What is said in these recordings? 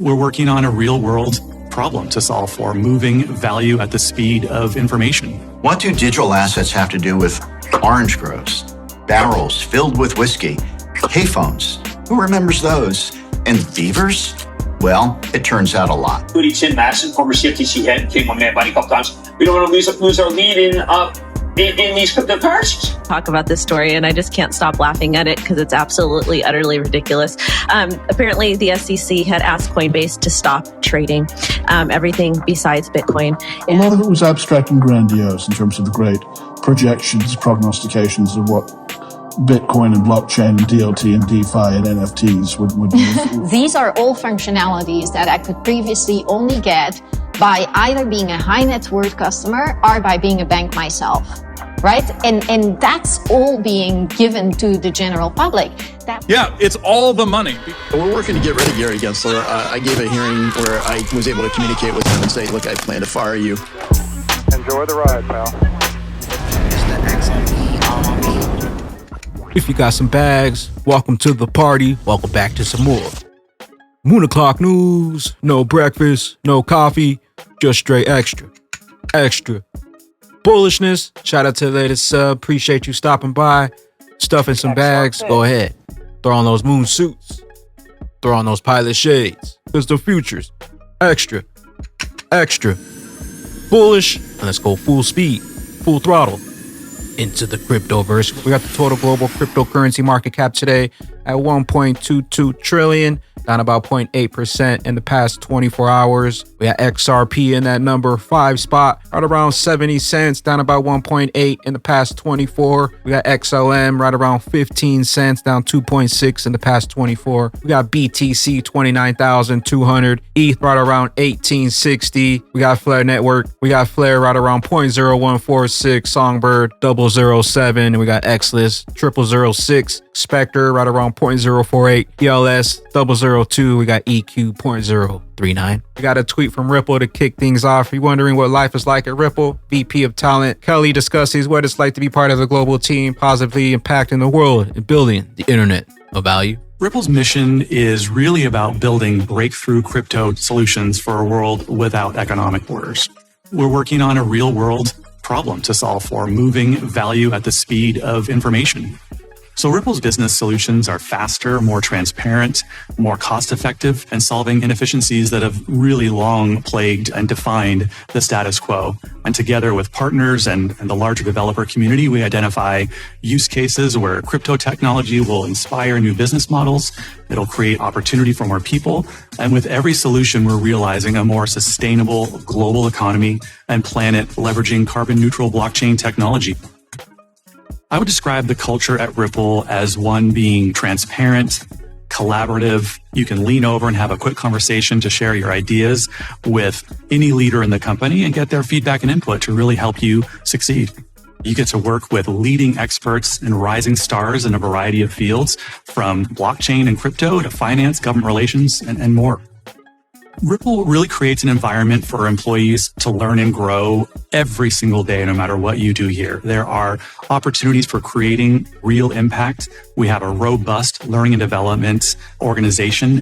We're working on a real-world problem to solve for moving value at the speed of information. What do digital assets have to do with orange groves, barrels filled with whiskey, payphones? Who remembers those? And beavers? Well, it turns out a lot. Toen die Tim Madison, former CFTC head, came on Mad Money a couple times. We don't want to lose our lead in these cryptocurrencies. Talk about this story, and I just can't stop laughing at it because it's absolutely, utterly ridiculous. Apparently, the SEC had asked Coinbase to stop trading everything besides Bitcoin. A lot of it was abstract and grandiose in terms of the great projections, prognostications of what Bitcoin and blockchain and DLT and DeFi and NFTs would do. These are all functionalities that I could previously only get by either being a high net worth customer or by being a bank myself, right? And that's all being given to the general public. Yeah, it's all the money. We're working to get rid of Gary Gensler. I gave a hearing where I was able to communicate with him and say, look, I plan to fire you. Enjoy the ride, pal. If you got some bags, welcome to the party. Welcome back to some more Moon O'Clock News. No breakfast, no coffee, just straight extra. Bullishness. Shout out to the latest sub. Appreciate you stopping by. Stuffing some bags. Go ahead. Throw on those moon suits. Throw on those pilot shades. Because the future's extra. Bullish. And let's go full speed, full throttle into the cryptoverse. We got the total global cryptocurrency market cap today at 1.22 trillion, down about 0.8% in the past 24 hours. We got XRP in that number 5 spot, right around 70 cents, down about 1.8 in the past 24. We got XLM right around 15 cents, down 2.6 in the past 24. We got BTC 29,200, ETH right around 1860. We got Flare Network. We got Flare right around 0.0146, Songbird 007, and we got XLIST 006, Spectre right around 0.048, ELS 002. We got EQ 0.039. We got a tweet from Ripple to kick things off. If you're wondering what life is like at Ripple, VP of Talent Kelly discusses what it's like to be part of the global team, positively impacting the world and building the internet of value. Ripple's mission is really about building breakthrough crypto solutions for a world without economic borders. We're working on a real-world problem to solve for, moving value at the speed of information. So Ripple's business solutions are faster, more transparent, more cost-effective, and solving inefficiencies that have really long plagued and defined the status quo. And together with partners and the larger developer community, we identify use cases where crypto technology will inspire new business models. It'll create opportunity for more people. And with every solution, we're realizing a more sustainable global economy and planet leveraging carbon-neutral blockchain technology. I would describe the culture at Ripple as one being transparent, collaborative. You can lean over and have a quick conversation to share your ideas with any leader in the company and get their feedback and input to really help you succeed. You get to work with leading experts and rising stars in a variety of fields, from blockchain and crypto to finance, government relations, and more. Ripple really creates an environment for employees to learn and grow every single day, no matter what you do here. There are opportunities for creating real impact. We have a robust learning and development organization.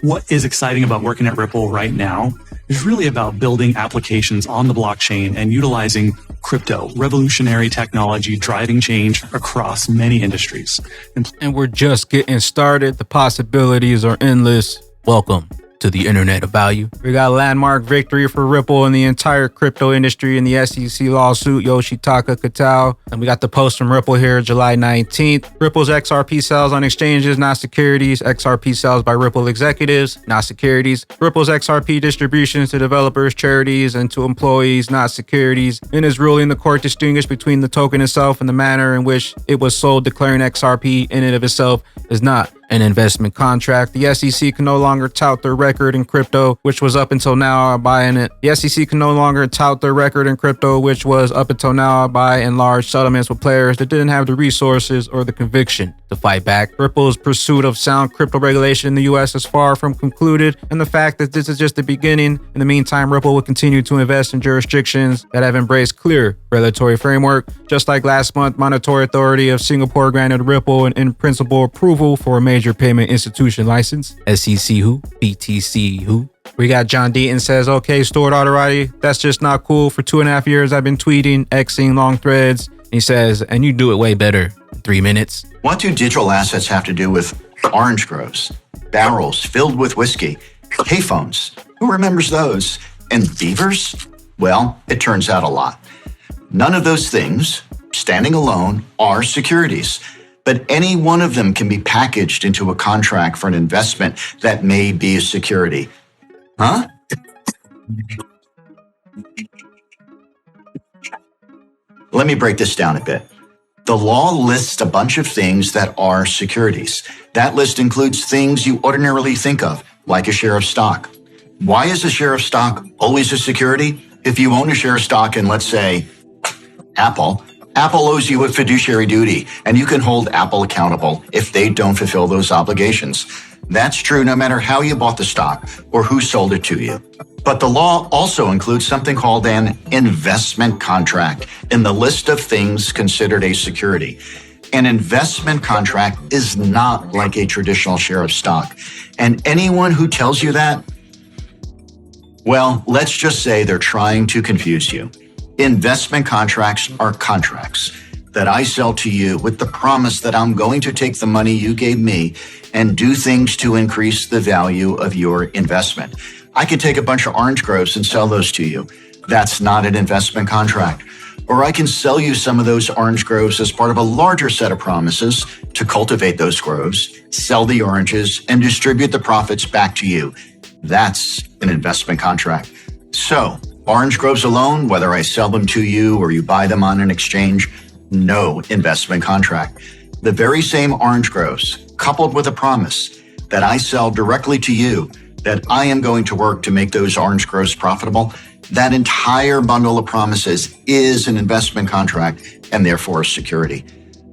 What is exciting about working at Ripple right now is really about building applications on the blockchain and utilizing crypto, revolutionary technology, driving change across many industries. And we're just getting started. The possibilities are endless. Welcome to the internet of value. We got a landmark victory for Ripple and the entire crypto industry in the SEC lawsuit, Yoshitaka Katao. And we got the post from Ripple here, July 19th. Ripple's XRP sells on exchanges, not securities. XRP sells by Ripple executives, not securities. Ripple's XRP distributions to developers, charities, and to employees, not securities. In his ruling, the court distinguished between the token itself and the manner in which it was sold, declaring XRP in and of itself is not an investment contract. The SEC can no longer tout their record in crypto, which was up until now by the SEC can no longer tout their record in crypto, which was up until now by and large settlements with players that didn't have the resources or the conviction to fight back. Ripple's pursuit of sound crypto regulation in the US is far from concluded, and the fact that this is just the beginning. In the meantime, Ripple will continue to invest in jurisdictions that have embraced clear regulatory framework. Just like last month, Monetary Authority of Singapore granted Ripple an in-principle approval for a major payment institution license. SEC who? BTC who? We got John Deaton says, okay, stored already. That's just not cool. For 2.5 years, I've been tweeting, Xing long threads. He says, and you do it way better in 3 minutes. What do digital assets have to do with orange groves, barrels filled with whiskey, payphones? Who remembers those? And beavers? Well, it turns out a lot. None of those things, standing alone, are securities. But any one of them can be packaged into a contract for an investment that may be a security. Huh? Let me break this down a bit. The law lists a bunch of things that are securities. That list includes things you ordinarily think of, like a share of stock. Why is a share of stock always a security? If you own a share of stock in, let's say, Apple owes you a fiduciary duty, and you can hold Apple accountable if they don't fulfill those obligations. That's true no matter how you bought the stock or who sold it to you. But the law also includes something called an investment contract in the list of things considered a security. An investment contract is not like a traditional share of stock. And anyone who tells you that, well, let's just say they're trying to confuse you. Investment contracts are contracts that I sell to you with the promise that I'm going to take the money you gave me and do things to increase the value of your investment. I could take a bunch of orange groves and sell those to you. That's not an investment contract. Or I can sell you some of those orange groves as part of a larger set of promises to cultivate those groves, sell the oranges, and distribute the profits back to you. That's an investment contract. So, orange groves alone, whether I sell them to you or you buy them on an exchange, no investment contract. The very same orange groves, coupled with a promise that I sell directly to you, that I am going to work to make those orange groves profitable, that entire bundle of promises is an investment contract and therefore a security.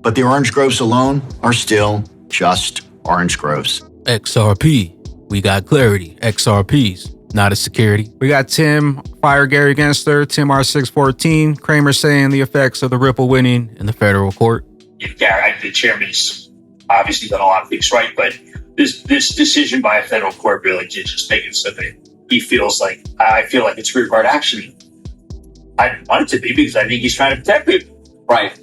But the orange groves alone are still just orange groves. XRP. We got clarity. XRPs. Not a security. We got Tim, Fire Gary Gensler, Tim R614, Kramer saying the effects of the Ripple winning in the federal court. Yeah, the chairman's obviously done a lot of things right, but this decision by a federal court really did just make it so that he feels like, I feel like it's rear guard action. I didn't want it to be because I think he's trying to protect people. Right.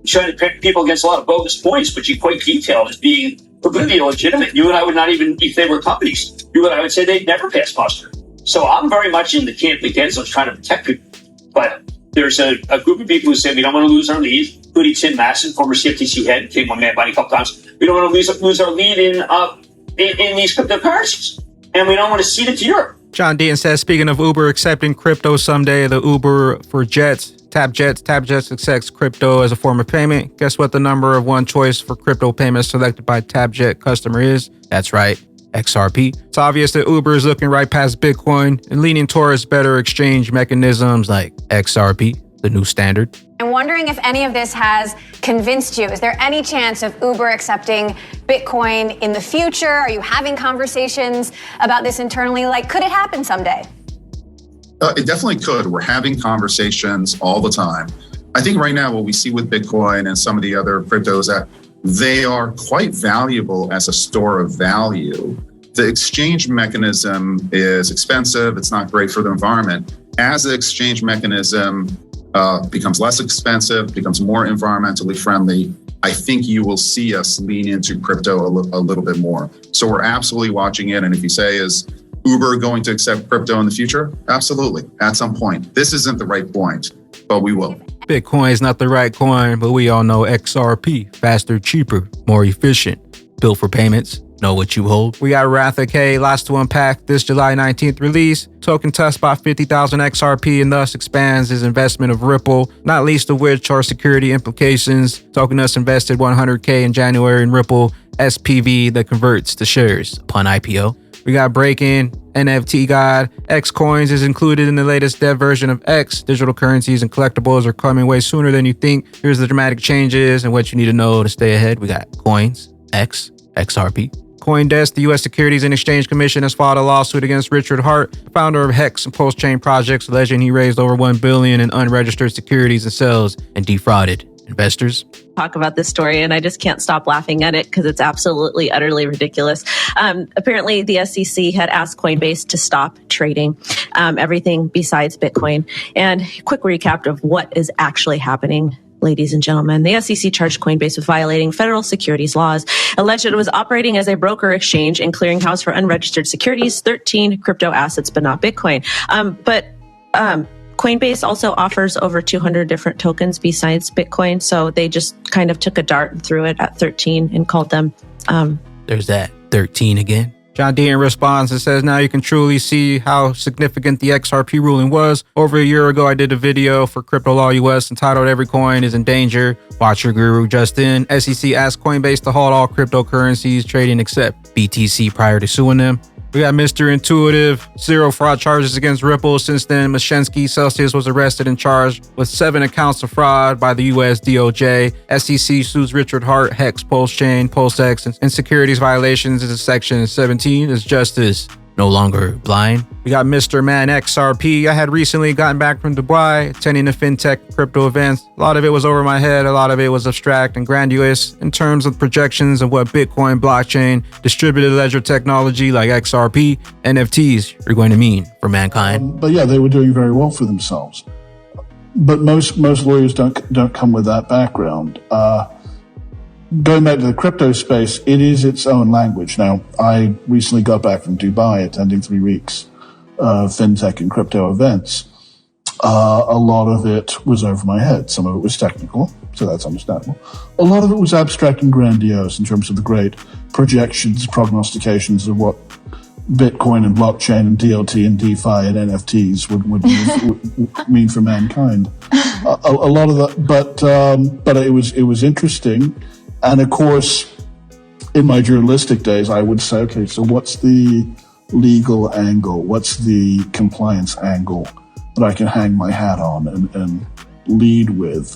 He's trying to protect people against a lot of bogus points, which he quite detailed as being completely illegitimate. You and I would not even, if they were companies, you and I would say they'd never pass muster. So I'm very much in the camp that Gensler's trying to protect people. But there's a group of people who say we don't want to lose our lead, including Tim Masson, former CFTC head, came on Mad Money a couple times. We don't want to lose our lead in these cryptocurrencies. And we don't want to cede it to Europe. John Deaton says, speaking of Uber accepting crypto someday, the Uber for Jets, TapJets accepts crypto as a form of payment. Guess what the number of one choice for crypto payments selected by TapJet customer is? That's right, XRP. It's obvious that Uber is looking right past Bitcoin and leaning towards better exchange mechanisms like XRP, the new standard. I'm wondering if any of this has convinced you. Is there any chance of Uber accepting Bitcoin in the future? Are you having conversations about this internally? Like, could it happen someday? It definitely could. We're having conversations all the time. I think right now what we see with Bitcoin and some of the other cryptos that they are quite valuable as a store of value. The exchange mechanism is expensive. It's not great for the environment. As the exchange mechanism becomes less expensive, becomes more environmentally friendly, I think you will see us lean into crypto a little bit more. So we're absolutely watching it. And if you say, is Uber going to accept crypto in the future? Absolutely, at some point. This isn't the right point, but we will. Bitcoin is not the right coin, but we all know XRP, faster, cheaper, more efficient, built for payments. Know what you hold. We got Ratha K, lots to unpack. This July 19th release, token touched by 50,000 XRP and thus expands his investment of Ripple, not least of which are security implications. Token thus invested 100K in January in Ripple SPV that converts to shares upon IPO. We got Break-In, NFT God, X Coins is included in the latest dev version of X. Digital currencies and collectibles are coming way sooner than you think. Here's the dramatic changes and what you need to know to stay ahead. We got Coins, X, XRP. CoinDesk, the U.S. Securities and Exchange Commission, has filed a lawsuit against Richard Hart, founder of Hex and Post-Chain projects, alleging he raised over $1 billion in unregistered securities and sales and defrauded investors. Talk about this story, and I just can't stop laughing at it because it's absolutely, utterly ridiculous. Apparently, the SEC had asked Coinbase to stop trading everything besides Bitcoin. And quick recap of what is actually happening. Ladies and gentlemen, the SEC charged Coinbase with violating federal securities laws, alleged it was operating as a broker exchange and clearinghouse for unregistered securities, 13 crypto assets, but not Bitcoin. Coinbase also offers over 200 different tokens besides Bitcoin, so they just kind of took a dart and threw it at 13 and called them. There's that 13 again. John D. in response, it says, now you can truly see how significant the XRP ruling was. Over a year ago, I did a video for Crypto Law US entitled Every Coin is in Danger. Watch your guru just in. SEC asked Coinbase to halt all cryptocurrencies trading except BTC prior to suing them. We got Mr. Intuitive, 0 fraud charges against Ripple. Since then, Mashensky Celsius was arrested and charged with 7 accounts of fraud by the U.S. DOJ. SEC sues Richard Hart, Hex, Post-Chain, PostX, and securities violations in Section 17 as justice no longer blind. We got Mr. Man XRP. I had recently gotten back from Dubai, attending a fintech crypto events. A lot of it was over my head. A lot of it was abstract and grandiose in terms of projections of what Bitcoin, blockchain, distributed ledger technology like XRP, NFTs are going to mean for mankind. But yeah, they were doing very well for themselves. But most lawyers don't come with that background. Going back to the crypto space, it is its own language. Now, I recently got back from Dubai, attending 3 weeks of fintech and crypto events. A lot of it was over my head. Some of it was technical, so that's understandable. A lot of it was abstract and grandiose in terms of the great projections, prognostications of what Bitcoin and blockchain and DLT and DeFi and NFTs would mean for mankind. A lot of that, but it was interesting. And of course, in my journalistic days, I would say, okay, so what's the legal angle? What's the compliance angle that I can hang my hat on and lead with?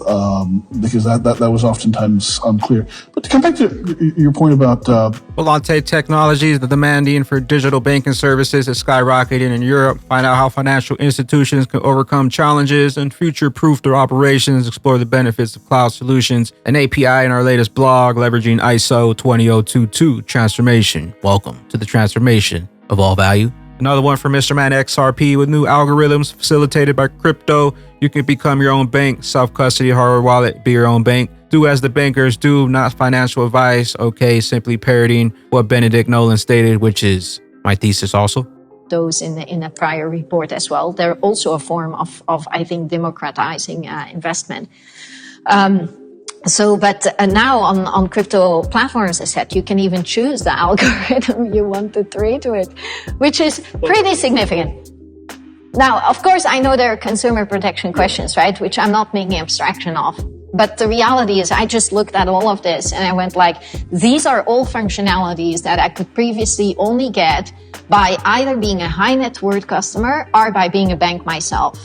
Because that was oftentimes unclear. But to come back to your point about Volante Technologies, the demanding for digital banking services is skyrocketing in Europe. Find out how financial institutions can overcome challenges and future-proof their operations, explore the benefits of cloud solutions, an API in our latest blog, leveraging ISO 20022 transformation. Welcome to the transformation of all value. Another one for Mr. Man XRP. With new algorithms facilitated by crypto, you can become your own bank, self-custody, hardware wallet, be your own bank. Do as the bankers do, not financial advice. Okay, simply parroting what Benedict Nolan stated, which is my thesis also. Those in a prior report as well. They're also a form of I think, democratizing investment. But now on crypto platforms, as I said, you can even choose the algorithm you want to trade with, which is pretty significant. Now, of course, I know there are consumer protection questions, right, which I'm not making abstraction of. But the reality is I just looked at all of this and I went like, these are all functionalities that I could previously only get by either being a high net worth customer or by being a bank myself.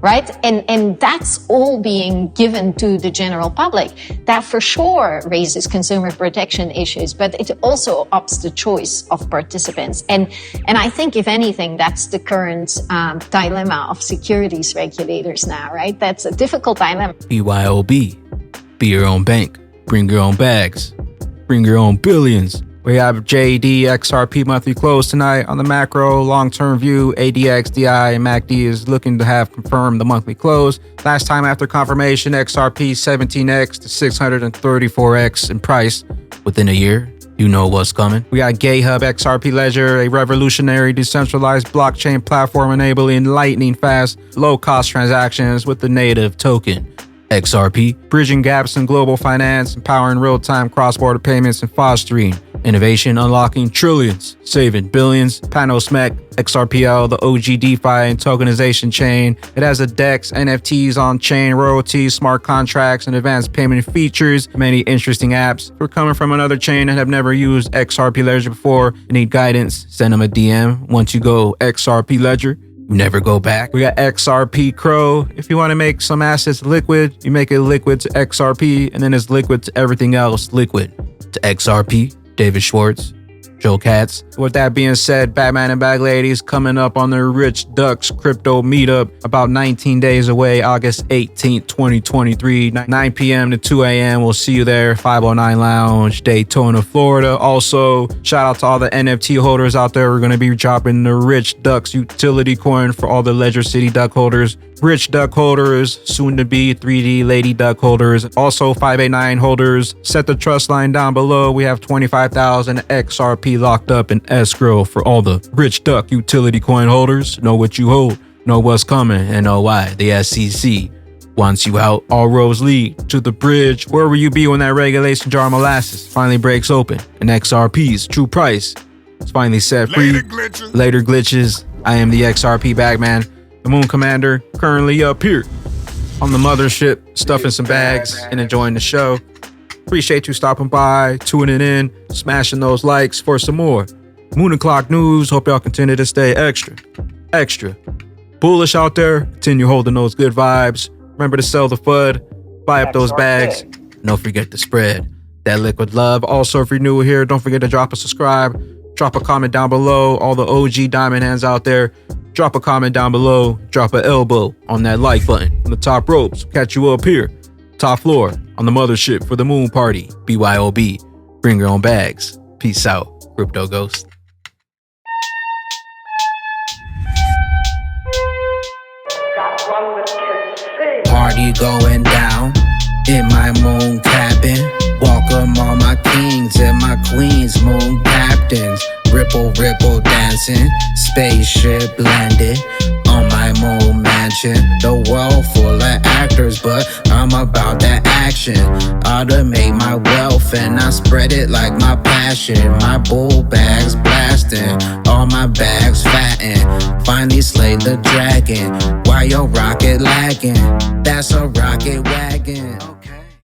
Right? And that's all being given to the general public. That for sure raises consumer protection issues, but it also ups the choice of participants. And I think if anything, that's the current dilemma of securities regulators now, right? That's a difficult dilemma. BYOB. Be your own bank. Bring your own bags. Bring your own billions. We have JD XRP monthly close tonight. On the macro long-term view, ADX, DI, and MACD is looking to have confirmed the monthly close. Last time after confirmation, XRP 17x to 634x in price within a year. You know what's coming. We got GayHub XRP Ledger, a revolutionary decentralized blockchain platform enabling lightning-fast, low-cost transactions with the native token. XRP, bridging gaps in global finance, empowering real-time cross-border payments, and fostering innovation, unlocking trillions, saving billions. Panosmec, XRPL, the OG DeFi and tokenization chain. It has a DEX, NFTs on-chain, royalties, smart contracts, and advanced payment features. Many interesting apps. If you're coming from another chain and have never used XRP Ledger before and need guidance, send them a DM. Once you go XRP Ledger, you never go back. We got XRP Crow. If you want to make some assets liquid, you make it liquid to XRP, and then it's liquid to everything else liquid to XRP. David Schwartz, Joe Katz. With that being said, Batman and Bag Ladies coming up on the Rich Ducks Crypto Meetup about 19 days away, August 18th, 2023, 9 p.m. to 2 a.m. We'll see you there, 509 Lounge, Daytona, Florida. Also, shout out to all the NFT holders out there. We're going to be dropping the Rich Ducks utility coin for all the Ledger City Duck holders. Rich Duck holders, soon to be 3D Lady Duck holders, also 589 holders. Set the trust line down below. We have 25,000 XRP locked up in escrow for all the Rich Duck utility coin holders. Know what you hold, know what's coming, and know why the SEC wants you out. All roads lead to the bridge. Where will you be when that regulation jar molasses finally breaks open and XRP's true price is finally set free? Later glitches. I am the XRP Bagman, the Moon Commander, currently up here on the mothership, stuffing some bags and enjoying the show. Appreciate you stopping by, tuning in, smashing those likes for some more Moon and Clock news. Hope y'all continue to stay extra bullish out there. Continue holding those good vibes. Remember to sell the FUD, buy up those bags, and don't forget to spread that liquid love. Also, if you're new here, don't forget to drop a subscribe, drop a comment down below. All the OG diamond hands out there, drop a comment down below, drop an elbow on that like button on the top ropes. Catch you up here, top floor on the mothership for the moon party. BYOB, bring your own bags. Peace out, Crypto Ghost. Party going down in my moon cabin. Welcome all my kings and my queens, moon captains. Ripple, ripple dancing, spaceship landed on my moon mansion. The world full of actors, but I'm about that action. Automate my wealth and I spread it like my passion. My bull bags blasting, all my bags fatten. Finally slayed the dragon, why your rocket lagging? That's a rocket wagon. Okay.